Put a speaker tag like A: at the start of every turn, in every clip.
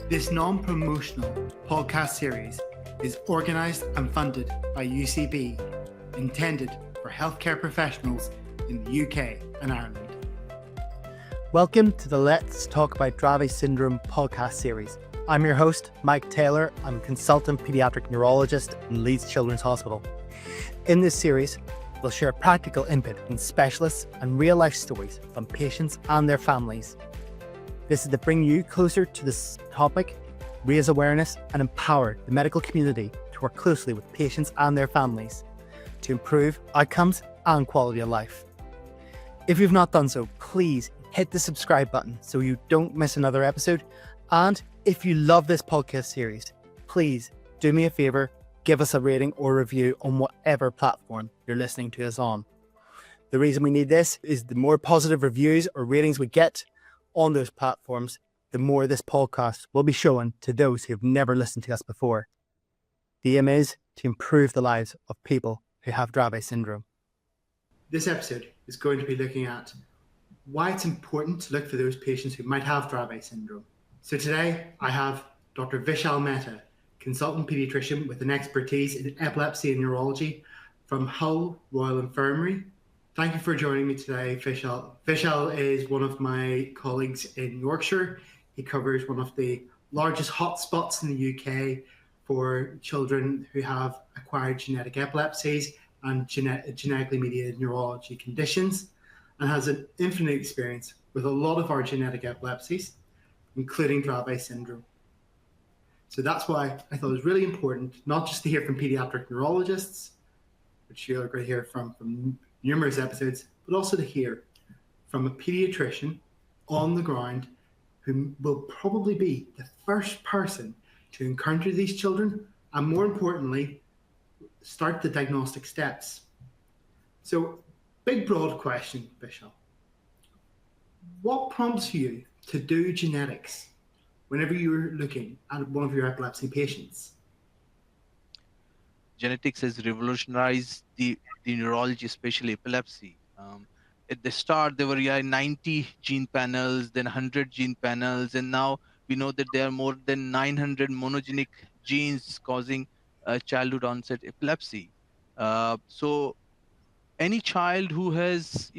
A: This non-promotional podcast series is organised and funded by UCB, intended for healthcare professionals in the UK and Ireland.
B: Welcome to the Let's Talk About Dravet Syndrome podcast series. I'm your host, Micheal Taylor. I'm a consultant paediatric neurologist in Leeds Children's Hospital. In this series, we'll share practical input from specialists and real-life stories from patients and their families. This is to bring you closer to this topic, raise awareness, and empower the medical community to work closely with patients and their families to improve outcomes and quality of life. If you've not done so, please hit the subscribe button so you don't miss another episode. And if you love this podcast series, please do me a favor, give us a rating or review on whatever platform you're listening to us on. The reason we need this is the more positive reviews or ratings we get on those platforms, the more this podcast will be shown to those who have never listened to us before. The aim is to improve the lives of people who have Dravet syndrome.
A: This episode is going to be looking at why it's important to look for those patients who might have Dravet syndrome. So today I have Dr. Vishal Mehta, consultant paediatrician with an expertise in epilepsy and neurology from Hull Royal Infirmary. Thank you for joining me today, Vishal. Vishal is one of my colleagues in Yorkshire. He covers one of the largest hotspots in the UK for children who have acquired genetic epilepsies and genetically mediated neurology conditions, and has an infinite experience with a lot of our genetic epilepsies, including Dravet syndrome. So that's why I thought it was really important, not just to hear from pediatric neurologists, which you're going to hear from numerous episodes, but also to hear from a pediatrician on the ground who will probably be the first person to encounter these children and, more importantly, start the diagnostic steps. So, big broad question, Vishal. What prompts you to do genetics whenever you're looking at one of your epilepsy patients?
C: Genetics has revolutionized the neurology, especially epilepsy. At the start, there were 90 gene panels, then 100 gene panels, and now we know that there are more than 900 monogenic genes causing childhood onset epilepsy. So any child who has,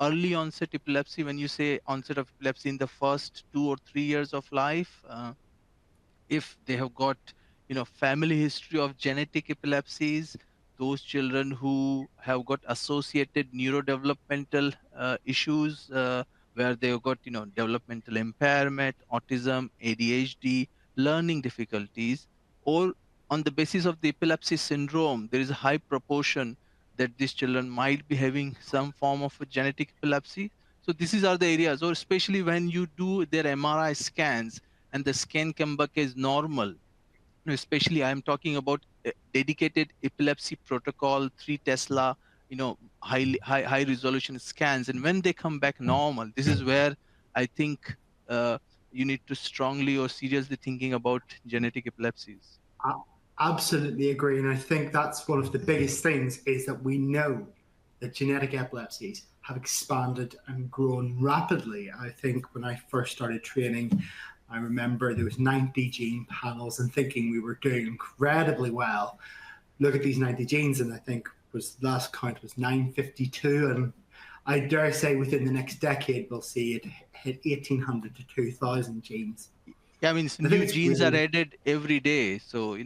C: early onset epilepsy, when you say onset of epilepsy in the first 2 or 3 years of life, if they have got family history of genetic epilepsies, those children who have got associated neurodevelopmental issues, where they've got developmental impairment, autism, ADHD, learning difficulties, or on the basis of the epilepsy syndrome, there is a high proportion that these children might be having some form of a genetic epilepsy. So these are the areas, or especially when you do their MRI scans and the scan come back as normal. Especially I'm talking about dedicated epilepsy protocol, 3 Tesla, high resolution scans. And when they come back normal, this is where I think you need to strongly or seriously thinking about genetic epilepsies.
A: I absolutely agree. And I think that's one of the biggest things, is that we know that genetic epilepsies have expanded and grown rapidly. I think when I first started training, I remember there was 90 gene panels and thinking we were doing incredibly well. Look at these 90 genes, and I think last count was 952. And I dare say within the next decade, we'll see it hit 1,800 to 2,000 genes.
C: Yeah, I mean, new genes are added every day. So,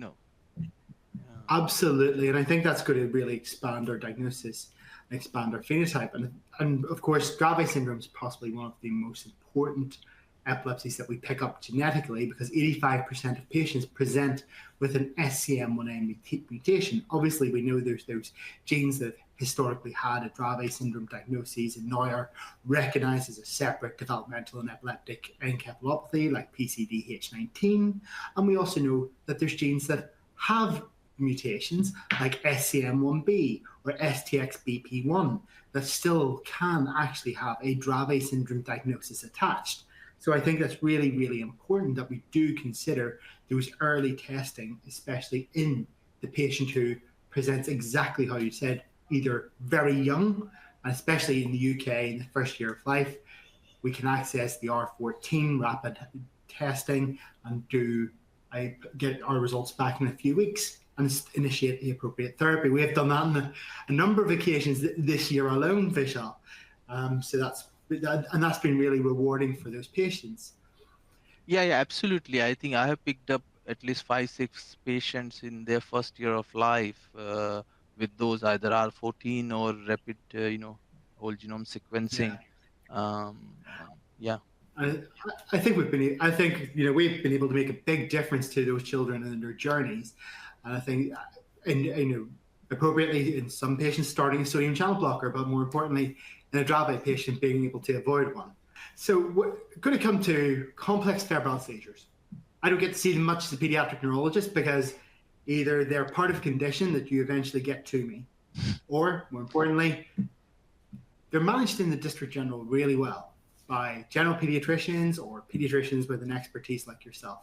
A: Absolutely. And I think that's going to really expand our diagnosis and expand our phenotype. And of course, Dravet syndrome is possibly one of the most important epilepsies that we pick up genetically, because 85% of patients present with an SCM1A mutation. Obviously, we know there's those genes that historically had a Dravet syndrome diagnosis and now are recognized as a separate developmental and epileptic encephalopathy like PCDH19. And we also know that there's genes that have mutations like SCM1B or STXBP1 that still can actually have a Dravet syndrome diagnosis attached. So I think that's really, really important that we do consider those early testing, especially in the patient who presents exactly how you said, either very young, and especially in the UK in the first year of life, we can access the R14 rapid testing and do I get our results back in a few weeks and initiate the appropriate therapy. We have done that on a number of occasions this year alone, Vishal. So that's been really rewarding for those patients.
C: Yeah, absolutely. I think I have picked up at least 5, 6 patients in their first year of life with those either R14 or rapid, whole genome sequencing. Yeah.
A: I think we've been able to make a big difference to those children and their journeys, and I think, appropriately in some patients starting a sodium channel blocker, but more importantly, in a Dravet patient being able to avoid one. So we're going to come to complex febrile seizures. I don't get to see them much as a pediatric neurologist because either they're part of a condition that you eventually get to me, or more importantly, they're managed in the district general really well by general pediatricians or pediatricians with an expertise like yourself.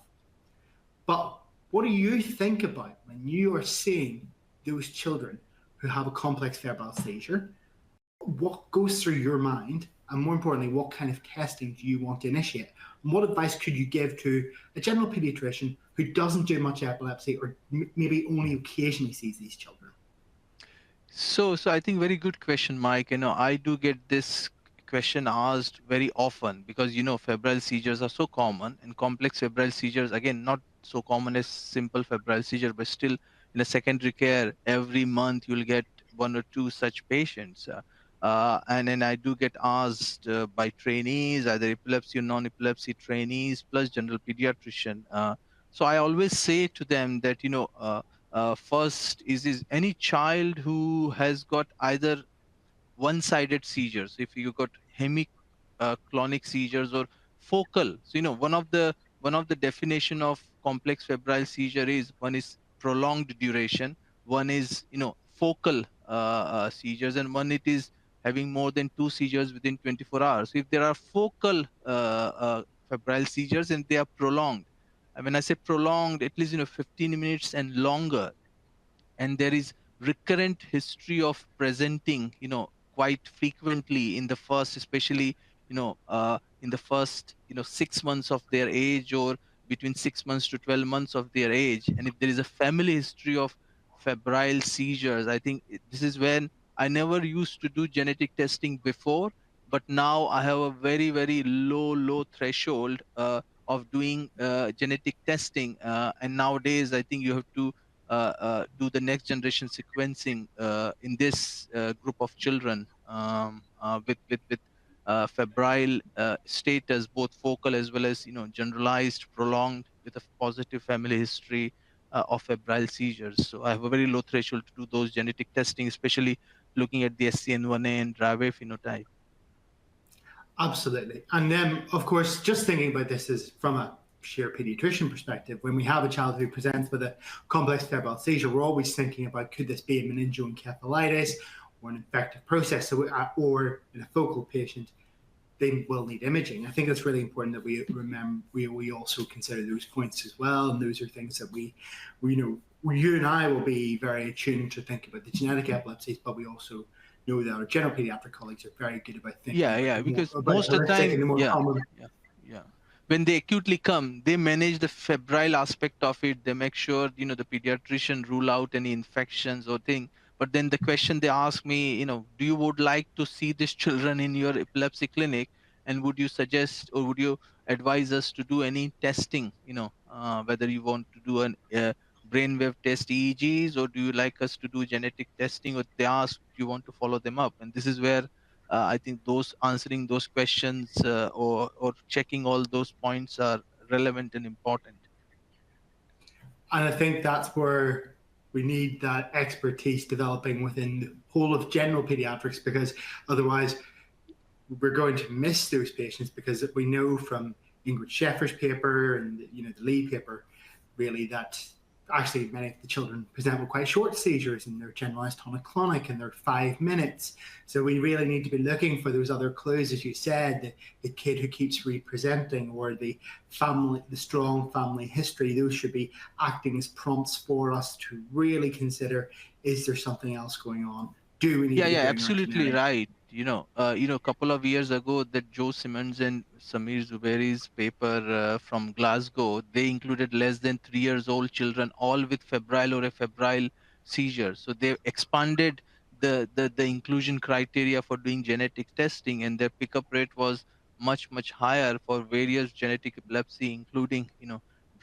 A: But what do you think about when you are seeing those children who have a complex febrile seizure? What goes through your mind? And more importantly, what kind of testing do you want to initiate? And what advice could you give to a general pediatrician who doesn't do much epilepsy or maybe only occasionally sees these children?
C: So I think very good question, Mike. I do get this question asked very often because febrile seizures are so common, and complex febrile seizures, again, not so common as simple febrile seizure, but still in a secondary care every month you'll get 1 or 2 such patients, and then I do get asked by trainees, either epilepsy or non-epilepsy trainees plus general pediatrician. So I always say to them that first is any child who has got either one-sided seizures, if you got hemiclonic seizures or focal. So one of the definition of complex febrile seizure is, one is prolonged duration, one is focal seizures, and one it is having more than 2 seizures within 24 hours. If there are focal febrile seizures and they are prolonged, and when I say prolonged, at least 15 minutes and longer, and there is recurrent history of presenting quite frequently in the first, especially in the first 6 months of their age, or between 6 months to 12 months of their age, and if there is a family history of febrile seizures, I think this is when I never used to do genetic testing before, but now I have a very, very low threshold of doing genetic testing, and nowadays I think you have to do the next generation sequencing in this group of children with febrile status, both focal as well as generalized, prolonged, with a positive family history of febrile seizures. So I have a very low threshold to do those genetic testing, especially looking at the SCN1A and Dravet phenotype.
A: Absolutely. And then, of course, just thinking about this is from a sheer pediatrician perspective, when we have a child who presents with a complex febrile seizure, we're always thinking about, could this be a meningoencephalitis or an infective process, or in a focal patient, they will need imaging. I think it's really important that we remember, we also consider those points as well, and those are things that we you and I will be very attuned to think about the genetic epilepsies, but we also know that our general pediatric colleagues are very good about thinking
C: because most of the time, when they acutely come, they manage the febrile aspect of it. They make sure the pediatrician rule out any infections or thing. But then the question they ask me, do you would like to see these children in your epilepsy clinic, and would you suggest or would you advise us to do any testing? Whether you want to do an brainwave test, EEGs, or do you like us to do genetic testing? Or they ask, do you want to follow them up? And this is where I think answering those questions or checking all those points are relevant and important.
A: And I think that's where we need that expertise developing within the whole of general pediatrics, because otherwise we're going to miss those patients, because we know from Ingrid Sheffer's paper and the Lee paper, really, that actually many of the children present with quite short seizures, and they're generalized tonic-clonic, and they're 5 minutes. So we really need to be looking for those other clues, as you said, the kid who keeps representing, or the strong family history. Those should be acting as prompts for us to really consider, is there something else going on? Do we need to be doing
C: absolutely right. A couple of years ago, that Joe Simmons and Samir Zubairi's paper from Glasgow, they included less than 3 years old children, all with febrile or afebrile seizures. So they expanded the inclusion criteria for doing genetic testing, and their pickup rate was much higher for various genetic epilepsy, including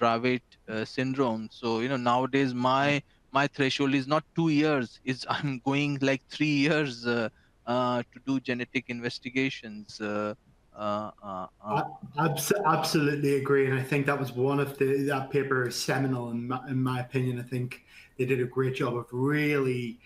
C: Dravet syndrome. So nowadays my threshold is not 2 years; is I'm going like 3 years. To do genetic investigations.
A: Absolutely agree, and I think that was one of that paper is seminal in my opinion. I think they did a great job of really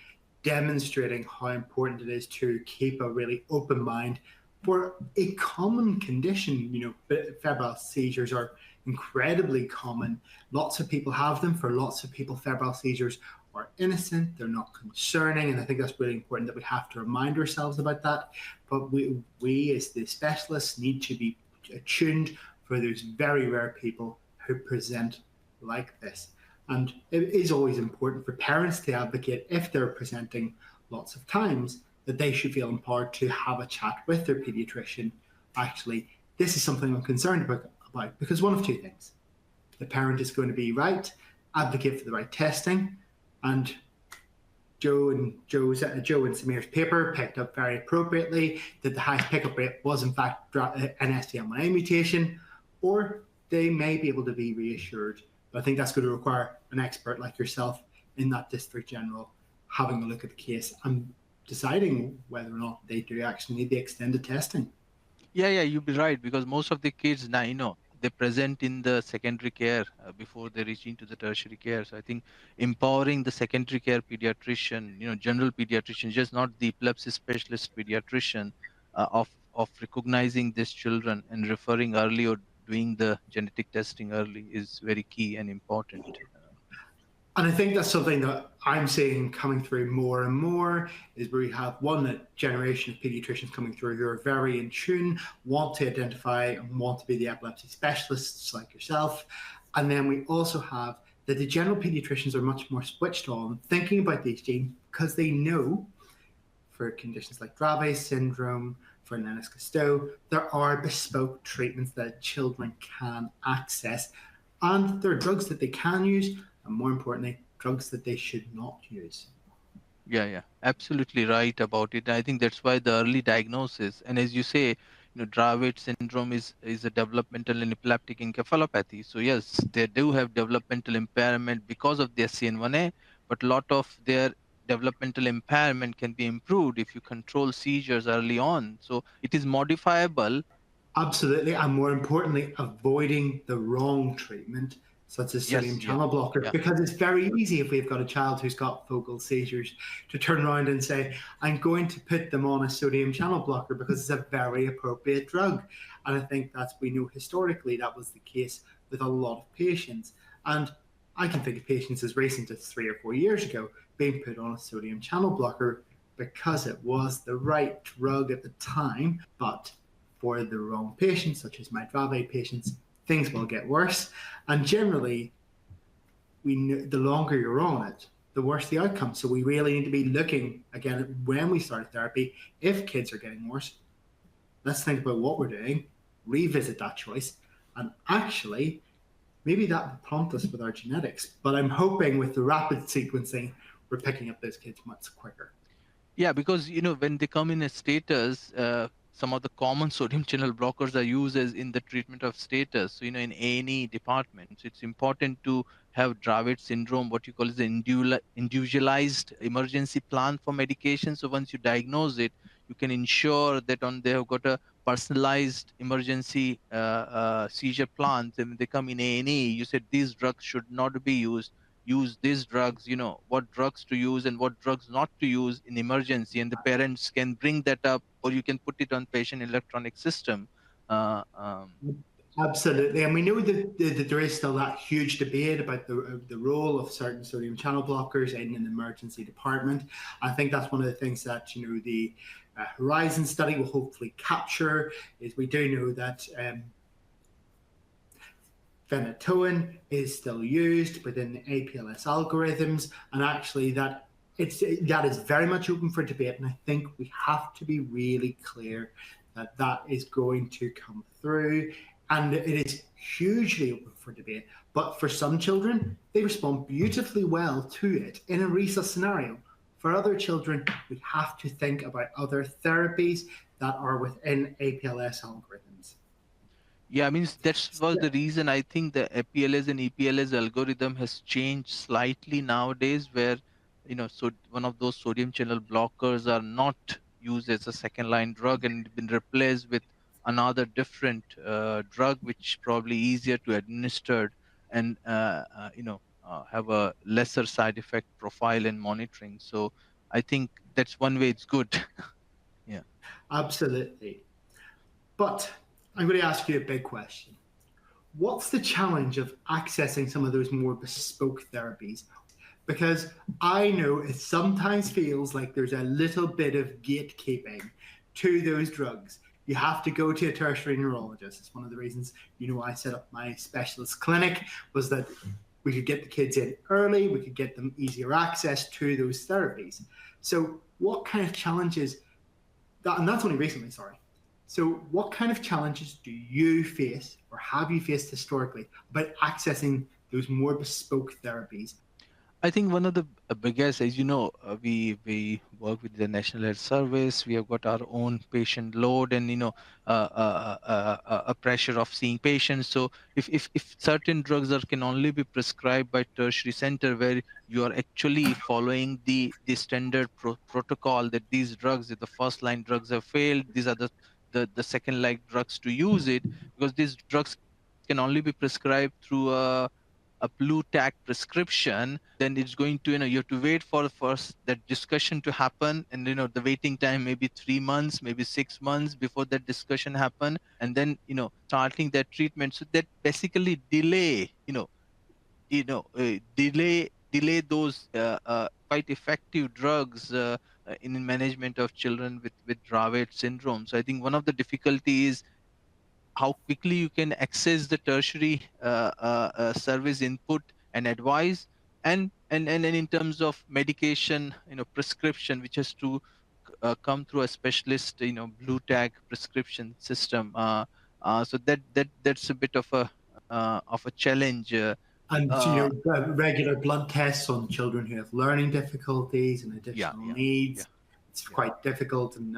A: demonstrating how important it is to keep a really open mind for a common condition. Febrile seizures are incredibly common. Lots of people have them. For lots of people, febrile seizures are innocent, they're not concerning, and I think that's really important that we have to remind ourselves about that. But we as the specialists need to be attuned for those very rare people who present like this. And it is always important for parents to advocate, if they're presenting lots of times, that they should feel empowered to have a chat with their pediatrician. Actually, this is something I'm concerned about because one of two things. The parent is going to be right, advocate for the right testing, and Joe and Samir's paper picked up very appropriately that the highest pickup rate was in fact an SDM1A mutation, or they may be able to be reassured. But I think that's going to require an expert like yourself in that district general having a look at the case and deciding whether or not they do actually need the extended testing.
C: Yeah, you'd be right, because most of the kids now, they present in the secondary care before they reach into the tertiary care. So I think empowering the secondary care pediatrician, general pediatrician, just not the epilepsy specialist pediatrician, of recognizing these children and referring early or doing the genetic testing early is very key and important.
A: And I think that's something that I'm seeing coming through more and more, is where we have one generation of pediatricians coming through who are very in tune, want to identify and want to be the epilepsy specialists like yourself. And then we also have that the general pediatricians are much more switched on thinking about these genes because they know for conditions like Dravet syndrome, for Lennox-Gastaut, there are bespoke treatments that children can access. And there are drugs that they can use, and more importantly, drugs that they should not use.
C: Yeah, absolutely right about it. I think that's why the early diagnosis, and as you say, Dravet syndrome is a developmental and epileptic encephalopathy. So yes, they do have developmental impairment because of the SCN1A, but a lot of their developmental impairment can be improved if you control seizures early on. So it is modifiable.
A: Absolutely, and more importantly, avoiding the wrong treatment, such as sodium
C: Yes,
A: channel blockers,
C: yeah.
A: because it's very easy if we've got a child who's got focal seizures to turn around and say, I'm going to put them on a sodium channel blocker because it's a very appropriate drug. And I think we know historically that was the case with a lot of patients. And I can think of patients as recent as 3 or 4 years ago being put on a sodium channel blocker because it was the right drug at the time, but for the wrong patients, such as my Dravet patients, things will get worse. And generally, we know the longer you're on it, the worse the outcome. So we really need to be looking again when we start therapy. If kids are getting worse, let's think about what we're doing, revisit that choice, and actually, maybe that will prompt us with our genetics. But I'm hoping with the rapid sequencing, we're picking up those kids much quicker.
C: Yeah, because when they come in a status, some of the common sodium channel blockers are used as in the treatment of status. So in any department, so it's important to have Dravet syndrome, what you call is an individualized emergency plan for medication. So once you diagnose it, you can ensure that they have got a personalized emergency seizure plan. And when they come in A&E, you said these drugs should not be used. Use these drugs, what drugs to use and what drugs not to use in emergency, and the parents can bring that up, or you can put it on patient electronic system. uh, um,
A: Absolutely, and we know that there is still that huge debate about the role of certain sodium channel blockers in an emergency department. I think that's one of the things that the Horizon study will hopefully capture. Is we do know that phenytoin is still used within the APLS algorithms, and actually that that is very much open for debate, and I think we have to be really clear that that is going to come through, and it is hugely open for debate. But for some children, they respond beautifully well to it in a resus scenario. For other children, we have to think about other therapies that are within APLS algorithms.
C: Yeah, I mean, that was the reason I think the APLS and EPLS algorithm has changed slightly nowadays, where, so one of those sodium channel blockers are not used as a second line drug and been replaced with another different drug, which probably easier to administer and, have a lesser side effect profile and monitoring. So I think that's one way it's good. Yeah.
A: Absolutely. But I'm going to ask you a big question. What's the challenge of accessing some of those more bespoke therapies? Because I know it sometimes feels like there's a little bit of gatekeeping to those drugs. You have to go to a tertiary neurologist. It's one of the reasons, I set up my specialist clinic, was that we could get the kids in early, we could get them easier access to those therapies. So what kind of challenges, and that's only recently, sorry. So what kind of challenges do you face or have you faced historically about accessing those more bespoke therapies?
C: I think one of the biggest, as you know, we work with the National Health Service. We have got our own patient load, and a pressure of seeing patients. So if certain drugs can only be prescribed by tertiary center, where you are actually following the standard protocol that these drugs, if the first line drugs have failed, these are the second line drugs to use it, because these drugs can only be prescribed through a blue tag prescription, then it's going to, you have to wait for the first that discussion to happen, and the waiting time maybe 3 months, maybe 6 months before that discussion happen, and then starting that treatment. So that basically delay those quite effective drugs in management of children with Dravet syndrome. So I think one of the difficulties, how quickly you can access the tertiary service input and advice, and in terms of medication, prescription, which has to come through a specialist, blue tag prescription system. So that's a bit of a challenge.
A: And
C: Uh,
A: regular blood tests on children who have learning difficulties and additional needs. It's quite difficult, and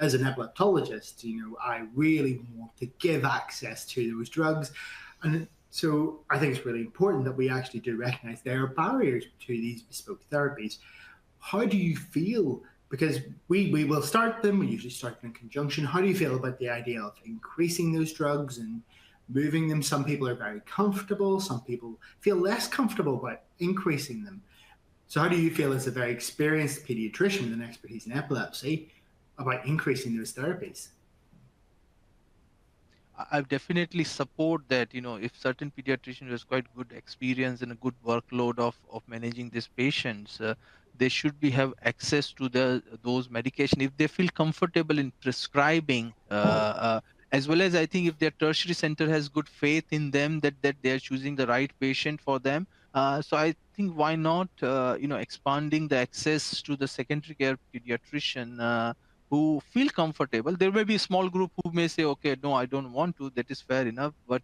A: as an epileptologist, I really want to give access to those drugs, and so I think it's really important that we actually do recognize there are barriers to these bespoke therapies. How do you feel? Because we will start them, we usually start them in conjunction. How do you feel about the idea of increasing those drugs and moving them? Some people are very comfortable, some people feel less comfortable about increasing them. So how do you feel, as a very experienced pediatrician with an expertise in epilepsy, about increasing those therapies?
C: I definitely support that. If certain pediatrician has quite good experience and a good workload of managing these patients, they should have access to those medication if they feel comfortable in prescribing. As well as, I think, if their tertiary center has good faith in them that they are choosing the right patient for them. So I think, why not expanding the access to the secondary care pediatrician who feel comfortable. There may be a small group who may say, okay, no, I don't want to. That is fair enough. But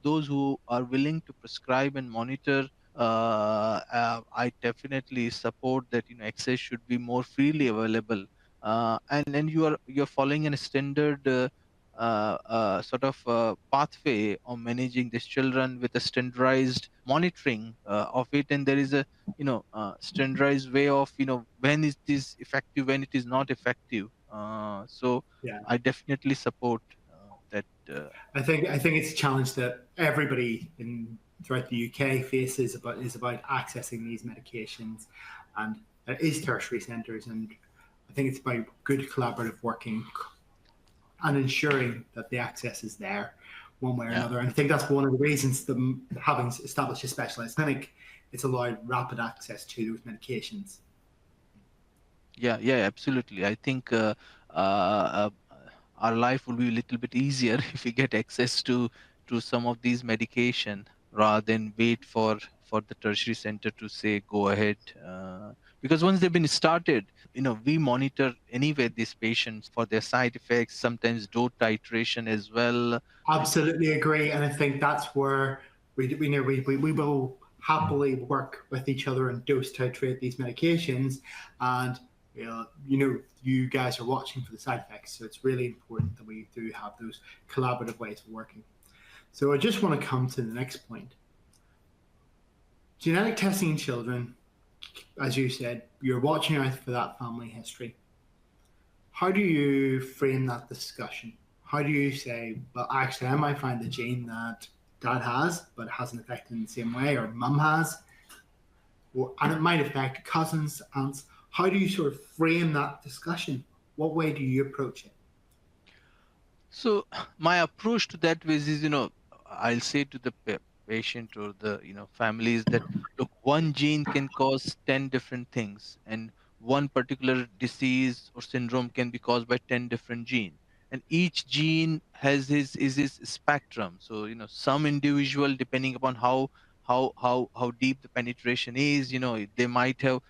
C: those who are willing to prescribe and monitor, I definitely support that. Access should be more freely available, and you're following a standard sort of pathway of managing these children with a standardized monitoring of it, and there is a standardized way of when it is effective, when it is not effective. So
A: Yeah,
C: I definitely support that.
A: I think it's a challenge that everybody throughout the UK faces is about accessing these medications, and there is tertiary centres, and I think it's about good collaborative working and ensuring that the access is there one way or another. And I think that's one of the reasons that having established a specialised clinic, it's allowed rapid access to those medications.
C: Yeah, absolutely. I think our life will be a little bit easier if we get access to some of these medication, rather than wait for the tertiary center to say go ahead. because once they've been started, we monitor anyway these patients for their side effects, sometimes dose titration as well.
A: Absolutely agree, and I think that's where we will happily work with each other and dose titrate these medications, and you guys are watching for the side effects, so it's really important that we do have those collaborative ways of working. So I just want to come to the next point. Genetic testing in children, as you said, you're watching out for that family history. How do you frame that discussion? How do you say, well, actually, I might find the gene that dad has, but it hasn't affected in the same way, or mum has, and it might affect cousins, aunts. How do you sort of frame that discussion? What way do you approach it?
C: So my approach to that is, I'll say to the patient or the families that, look, one gene can cause 10 different things, and one particular disease or syndrome can be caused by 10 different genes, and each gene has his spectrum. So some individual, depending upon how deep the penetration is, they might have,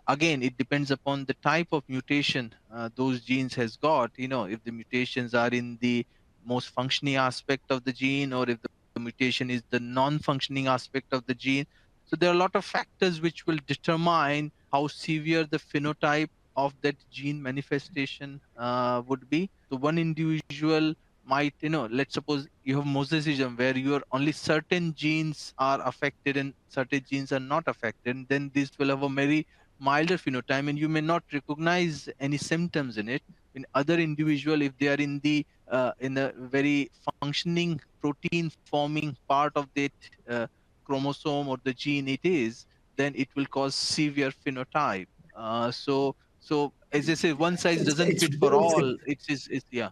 C: again, it depends upon the type of mutation those genes has got. If the mutations are in the most functioning aspect of the gene, or if the mutation is the non-functioning aspect of the gene. So there are a lot of factors which will determine how severe the phenotype of that gene manifestation would be. So one individual might, let's suppose you have mosaicism, where your only certain genes are affected and certain genes are not affected, and then this will have a very milder phenotype, and you may not recognize any symptoms in it. In other individual, if they are in a very functioning protein forming part of that chromosome or the gene it is, then it will cause severe phenotype. So as I say, one size doesn't
A: It's
C: fit for all.
A: it's,
C: It's yeah.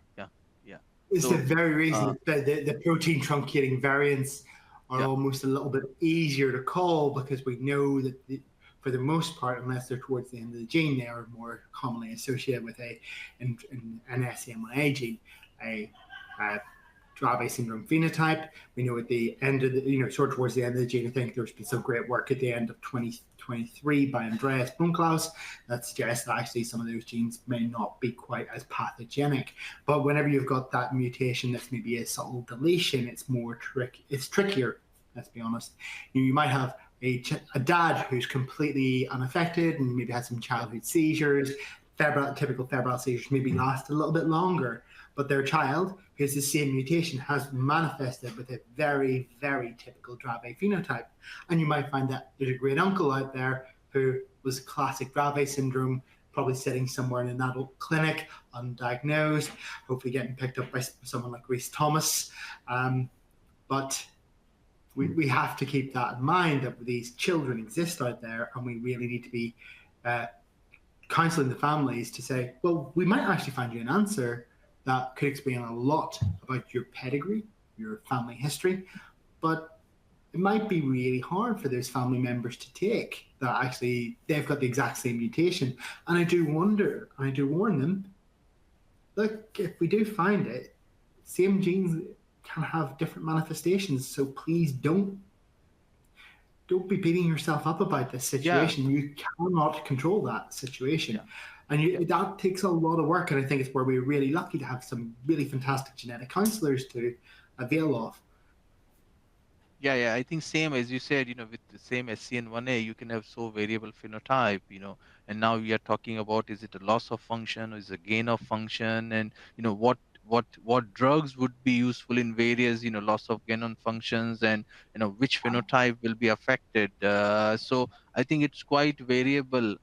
A: it's the
C: So
A: very
C: uh,
A: reason that the protein truncating variants are
C: yeah,
A: almost a little bit easier to call, because we know that for the most part, unless they're towards the end of the gene, they are more commonly associated with an SCMYA gene, a Dravet syndrome phenotype. We know at the end of sort of towards the end of the gene, I think there's been some great work at the end of 2023 by Andreas Brunklaus that suggests that actually some of those genes may not be quite as pathogenic. But whenever you've got that mutation that's maybe a subtle deletion, it's trickier, let's be honest. You might have a dad who's completely unaffected and maybe has some childhood seizures. Typical febrile seizures maybe last a little bit longer, but their child who has the same mutation has manifested with a very, very typical Dravet phenotype. And you might find that there's a great uncle out there who was classic Dravet syndrome, probably sitting somewhere in an adult clinic, undiagnosed, hopefully getting picked up by someone like Reese Thomas. But we have to keep that in mind, that these children exist out there, and we really need to be counseling the families to say, well, we might actually find you an answer that could explain a lot about your pedigree, your family history, but it might be really hard for those family members to take that actually they've got the exact same mutation. And I do wonder, and I do warn them, look, if we do find it, same genes can have different manifestations. So please don't be beating yourself up about this situation.
C: yeah,
A: You cannot control that situation.
C: yeah.
A: And that takes a lot of work. And I think it's where we're really lucky to have some really fantastic genetic counselors to avail of.
C: Yeah, I think same as you said, with the same SCN1A, you can have so variable phenotype, and now we are talking about, is it a loss of function or is it a gain of function, and what drugs would be useful in various, loss of gain on functions, and which phenotype will be affected. So I think it's quite variable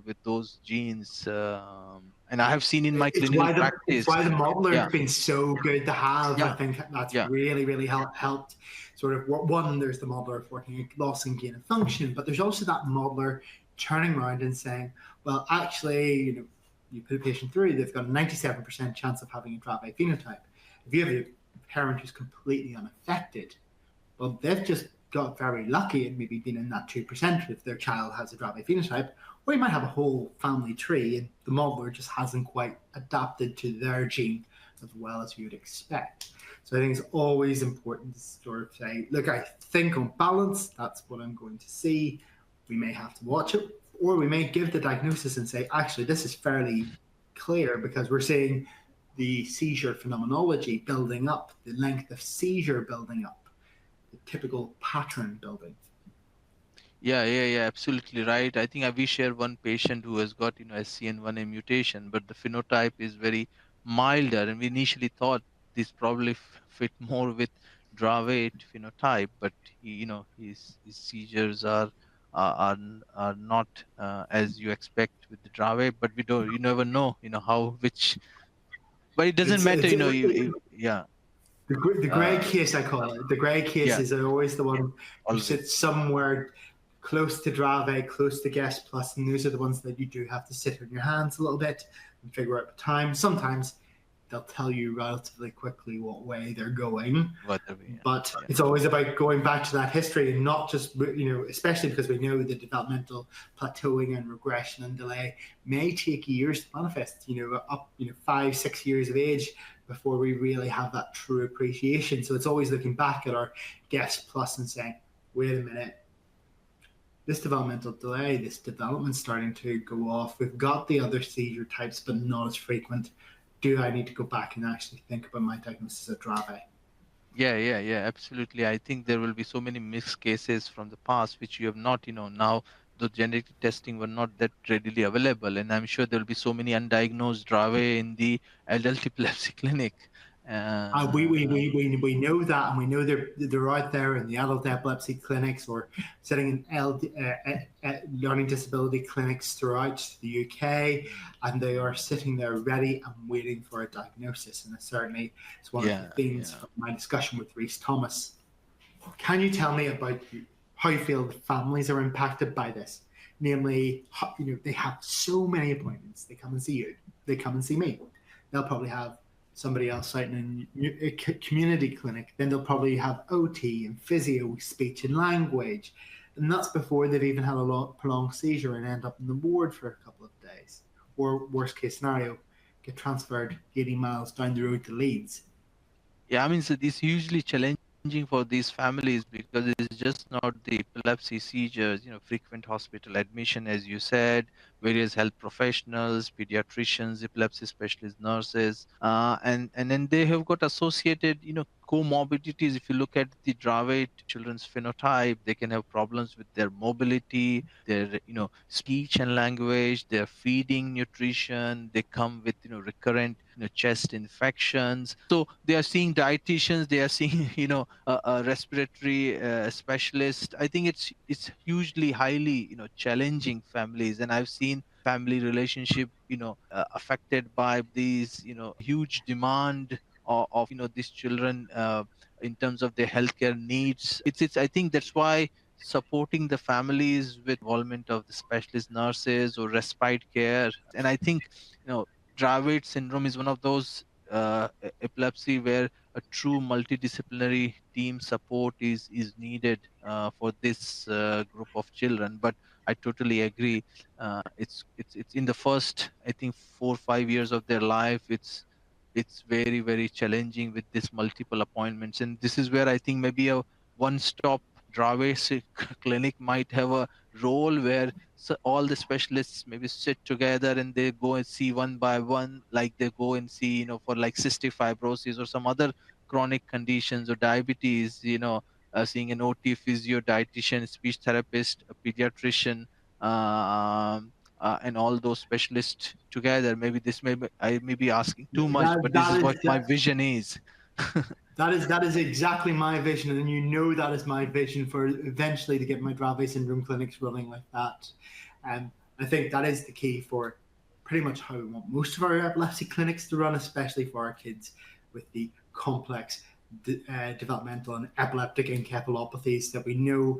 C: with those genes, and I have seen in my clinical
A: It's
C: practice.
A: why the modeler's
C: Yeah,
A: been so good to have. I
C: yeah,
A: think that's
C: yeah,
A: really, really helped. Sort of one, there's the modeler of working at loss and gain of function, but there's also that modeler turning around and saying, well, actually, you put a patient through, they've got a 97% chance of having a Dravet phenotype. If you have a parent who's completely unaffected, well, they've just got very lucky and maybe been in that 2% if their child has a Dravet phenotype, or you might have a whole family tree and the modeler just hasn't quite adapted to their gene as well as you would expect. So I think it's always important to sort of say, look, I think on balance, that's what I'm going to see. We may have to watch it or we may give the diagnosis and say, actually, this is fairly clear because we're seeing the seizure phenomenology building up, the length of seizure building up, the typical pattern building.
C: Yeah, absolutely right. I think we share one patient who has got, SCN1A mutation, but the phenotype is very milder, and we initially thought this probably fit more with Dravet phenotype, but his seizures are not as you expect with the Dravet, but you never know, how which, but it doesn't
A: It's,
C: matter,
A: it's
C: yeah,
A: the grey case, I call it. The grey
C: yeah,
A: cases are always the one who
C: always,
A: sits somewhere close to Dravet, close to Guest Plus, and those are the ones that you do have to sit on your hands a little bit and figure out the time. Sometimes they'll tell you relatively quickly what way they're going, but it's always about going back to that history and not just, especially because we know the developmental plateauing and regression and delay may take years to manifest, up 5-6 years of age before we really have that true appreciation. So it's always looking back at our Guest Plus and saying, wait a minute, this developmental delay, this development's starting to go off. We've got the other seizure types, but not as frequent. Do I need to go back and actually think about my diagnosis of Dravet?
C: Yeah, absolutely. I think there will be so many mixed cases from the past, which you have not, now the genetic testing were not that readily available. And I'm sure there will be so many undiagnosed Dravet in the adult epilepsy clinic.
A: We know that, and we know they're out there in the adult epilepsy clinics or sitting in learning disability clinics throughout the UK, and they are sitting there ready and waiting for a diagnosis. And certainly it's one of the themes of my discussion with Rhys Thomas. Can you tell me about how you feel the families are impacted by this? Namely, they have so many appointments. They come and see you. They come and see me. They'll probably have somebody else out in a community clinic. Then they'll probably have OT and physio, speech and language. And that's before they've even had a prolonged seizure and end up in the ward for a couple of days. Or worst case scenario, get transferred 80 miles down the road to Leeds.
C: Yeah, I mean, so this hugely challenging for these families because it's just not the epilepsy seizures, frequent hospital admission, as you said, various health professionals, pediatricians, epilepsy specialist nurses, and then they have got associated, comorbidities. If you look at the Dravet children's phenotype, they can have problems with their mobility, their, speech and language, their feeding, nutrition. They come with, recurrent, chest infections. So they are seeing dietitians, they are seeing, a respiratory specialist. I think it's hugely highly, challenging families, and I've seen family relationship, affected by these, huge demand of these children in terms of their healthcare needs. It's I think that's why supporting the families with involvement of the specialist nurses or respite care. And I think Dravet syndrome is one of those epilepsy where a true multidisciplinary team support is needed for this group of children. But I totally agree. It's in the first, I think, 4 or 5 years of their life. It's very, very challenging with this multiple appointments, and this is where I think maybe a one-stop Dravet clinic might have a role where all the specialists maybe sit together and they go and see one by one, like they go and see, for like cystic fibrosis or some other chronic conditions or diabetes, seeing an OT, physio, dietitian, speech therapist, a pediatrician, and all those specialists together. Maybe I may be asking too much, but this is what my vision is.
A: That is exactly my vision, and that is my vision for eventually to get my Dravet syndrome clinics running like that. I think that is the key for pretty much how we want most of our epilepsy clinics to run, especially for our kids with the complex developmental and epileptic encephalopathies that we know.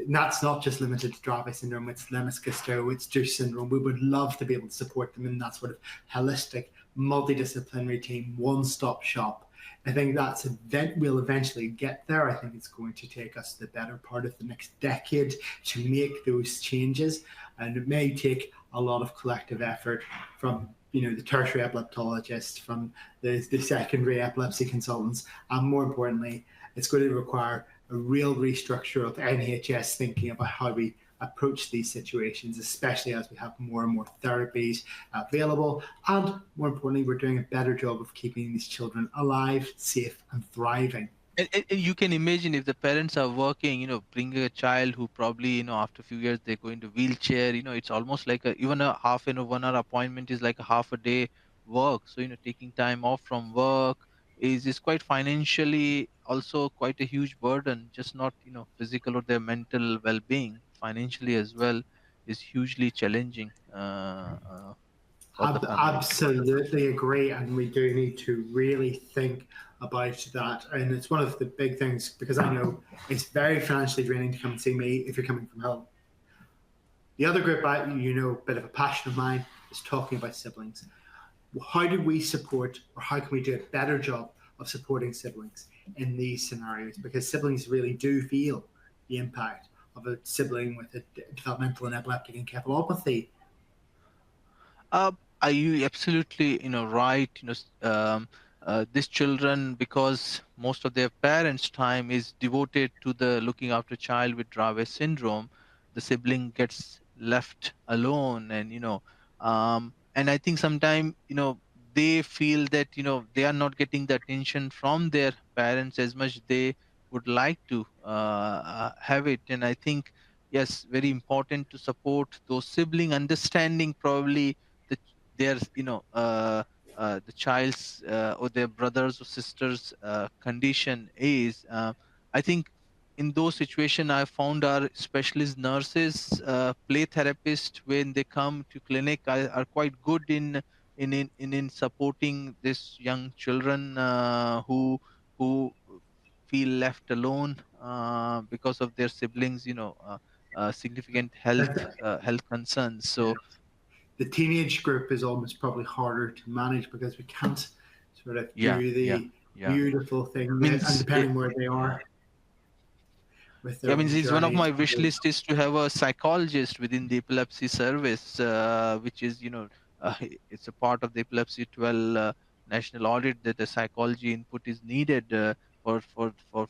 A: That's not just limited to Dravet syndrome, it's Lennox-Gastaut, it's Douce syndrome. We would love to be able to support them in that sort of holistic, multidisciplinary team, one-stop shop. I think that's we'll eventually get there. I think it's going to take us the better part of the next decade to make those changes, and it may take a lot of collective effort from the tertiary epileptologists, from the secondary epilepsy consultants, and more importantly, it's going to require a real restructure of NHS thinking about how we approach these situations, especially as we have more and more therapies available. And more importantly, we're doing a better job of keeping these children alive, safe, and thriving.
C: And you can imagine if the parents are working, bringing a child who probably, after a few years they go into wheelchair, it's almost like even a half an 1 hour appointment is like a half a day work. So, taking time off from work is quite financially also quite a huge burden, just not, physical or their mental well-being, financially as well is hugely challenging for the family.
A: Absolutely agree, and we do need to really think about that. And it's one of the big things, because I know it's very financially draining to come and see me if you're coming from home. The other group, a bit of a passion of mine, is talking about siblings. How do we support, or how can we do a better job of supporting siblings in these scenarios? Because siblings really do feel the impact of a sibling with a developmental and epileptic encephalopathy.
C: Are you absolutely, right? These children, because most of their parents' time is devoted to the looking after child with Dravet syndrome, the sibling gets left alone, and I think sometimes, they feel that, they are not getting the attention from their parents as much they would like to have it. And I think, yes, very important to support those sibling understanding probably the their the child's or their brothers or sisters condition is. I think in those situations I found our specialist nurses, play therapists, when they come to clinic are quite good in supporting these young children who feel left alone because of their siblings, significant health concerns. So
A: The teenage group is almost probably harder to manage, because we can't sort of
C: yeah,
A: do
C: yeah,
A: the
C: yeah.
A: beautiful thing, and
C: Means
A: depending where they are with their
C: Yeah, I
A: own
C: mean, it's one of
A: journeys.
C: my wish list is to have a psychologist within the epilepsy service, which is, it's a part of the epilepsy 12 national audit that the psychology input is needed for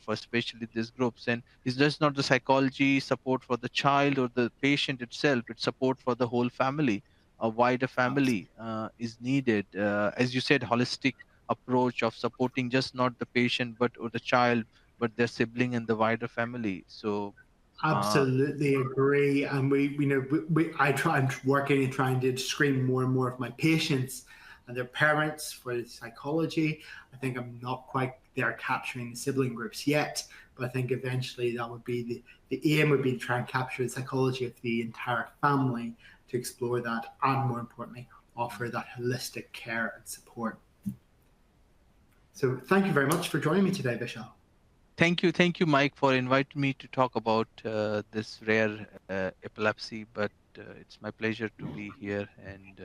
C: especially these groups. And it's just not the psychology support for the child or the patient itself; it's support for the whole family. A wider family is needed, as you said, holistic approach of supporting just not the patient but or the child, but their sibling and the wider family. So, uh,
A: Absolutely agree. And I'm working and trying to screen more and more of my patients and their parents for psychology. I think I'm not quite there capturing the sibling groups yet, but I think eventually that would be the aim would be to try and capture the psychology of the entire family, to explore that, and more importantly, offer that holistic care and support. So thank you very much for joining me today, Vishal.
C: thank you, Mike, for inviting me to talk about this rare epilepsy. But it's my pleasure to be here and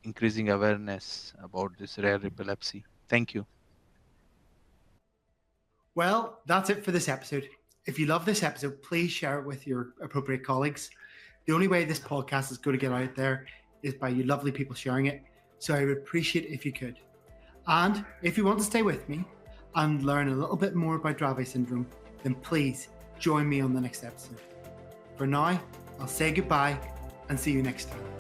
C: increasing awareness about this rare epilepsy. Thank you.
A: Well, that's it for this episode. If you love this episode, please share it with your appropriate colleagues. The only way this podcast is going to get out there is by you lovely people sharing it. So I would appreciate it if you could. And if you want to stay with me and learn a little bit more about Dravet syndrome, then please join me on the next episode. For now, I'll say goodbye and see you next time.